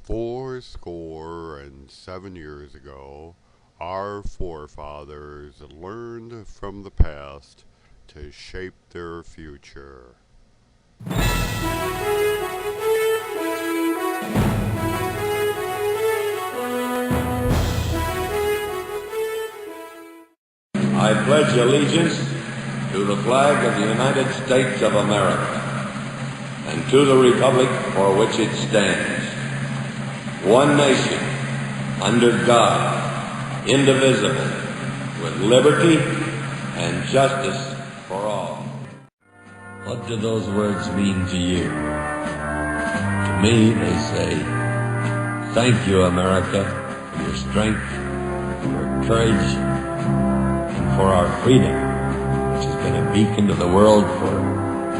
407 years ago, our forefathers learned from the past to shape their future. I pledge allegiance to the flag of the United States of America and to the republic for which it stands, one nation, under God, indivisible, with liberty and justice for all. What do those words mean to you? To me, they say, thank you, America, for your strength, for your courage, and for our freedom, which has been a beacon to the world for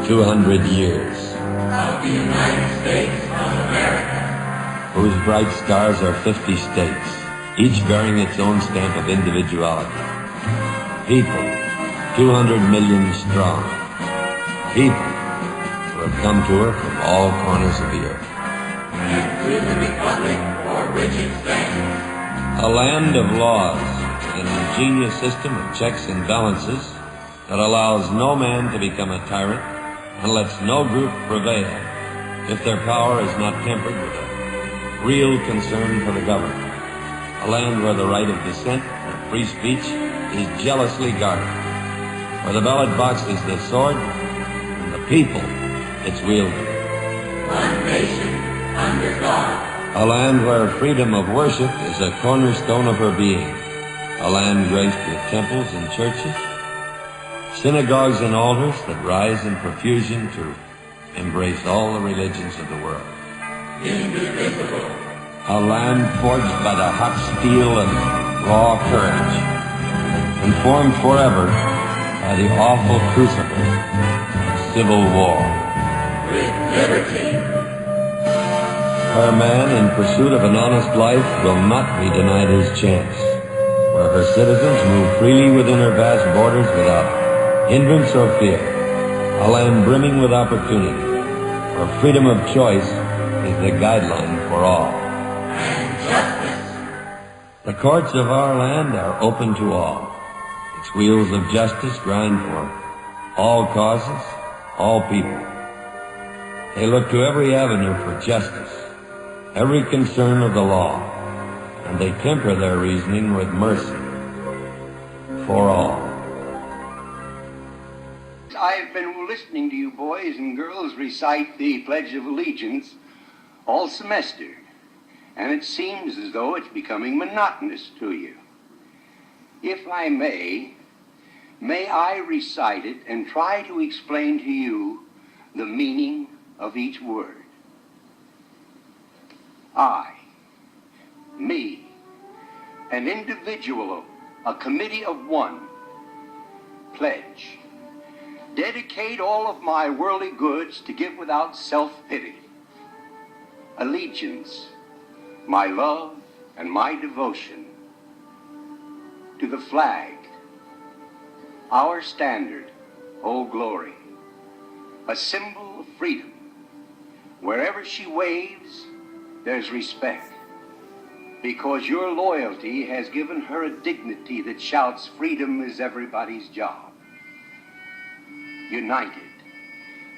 200 years. Of the United States of America, whose bright stars are 50 states, each bearing its own stamp of individuality. People, 200 million strong. People who have come to her from all corners of the earth. And to the republic for which it stands. A land of laws, an ingenious system of checks and balances that allows no man to become a tyrant and lets no group prevail if their power is not tempered with a real concern for the government. A land where the right of dissent and free speech is jealously guarded, where the ballot box is the sword and the people its wielder. One nation under God. A land where freedom of worship is a cornerstone of her being. A land graced with temples and churches, synagogues and altars that rise in profusion to embrace all the religions of the world. Indivisible. A land forged by the hot steel of raw courage, and formed forever by the awful crucible of civil war. With liberty. Where man in pursuit of an honest life will not be denied his chance. Where her citizens move freely within her vast borders without hindrance or fear. A land brimming with opportunity, where freedom of choice is the guideline for all. And justice. The courts of our land are open to all. Its wheels of justice grind for all causes, all people. They look to every avenue for justice, every concern of the law, and they temper their reasoning with mercy for all. I've been listening to you boys and girls recite the Pledge of Allegiance all semester, and it seems as though it's becoming monotonous to you. If I may I recite it and try to explain to you the meaning of each word. I, me, an individual, a committee of one, pledge. Dedicate all of my worldly goods to give without self-pity. Allegiance, my love and my devotion to the flag, our standard, Old Glory, a symbol of freedom. Wherever she waves, there's respect, because your loyalty has given her a dignity that shouts freedom is everybody's job. United.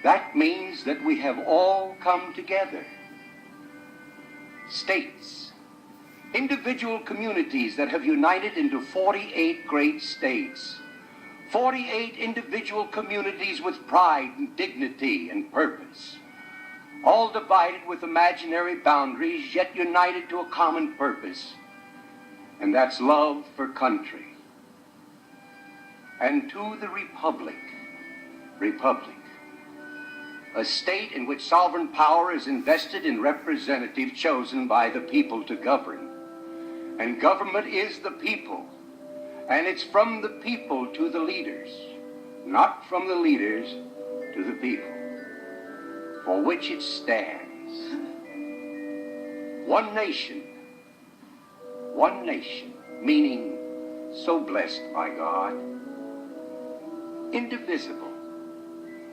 That means that we have all come together. States, individual communities that have united into 48 great states. 48 individual communities with pride and dignity and purpose. All divided with imaginary boundaries, yet united to a common purpose. And that's love for country. And to the republic, a state in which sovereign power is invested in representatives chosen by the people to govern. And government is the people, and it's from the people to the leaders, not from the leaders to the people, for which it stands. One nation, meaning so blessed by God, indivisible,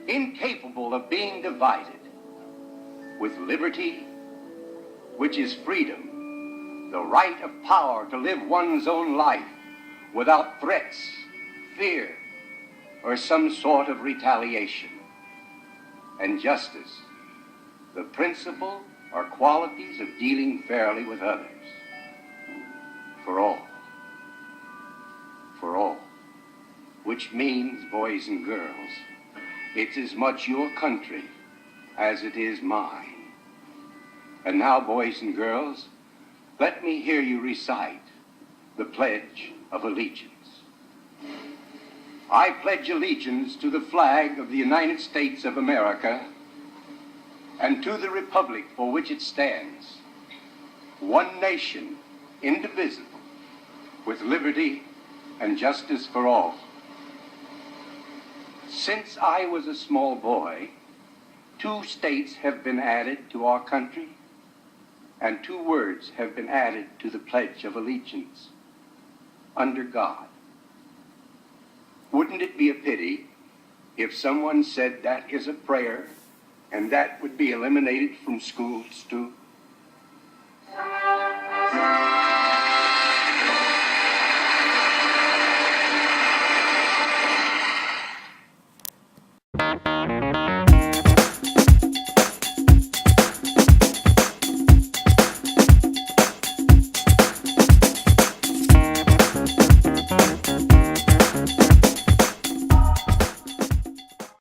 incapable of being divided, with liberty, which is freedom, the right of power to live one's own life without threats, fear, or some sort of retaliation. And justice, the principle or qualities of dealing fairly with others. For all. For all. Which means, boys and girls, it's as much your country as it is mine. And now, boys and girls, let me hear you recite the Pledge of Allegiance. I pledge allegiance to the flag of the United States of America and to the republic for which it stands, one nation, indivisible, with liberty and justice for all. Since I was a small boy, 2 states have been added to our country, and 2 words have been added to the Pledge of Allegiance: under God. Wouldn't it be a pity if someone said that is a prayer and that would be eliminated from schools too?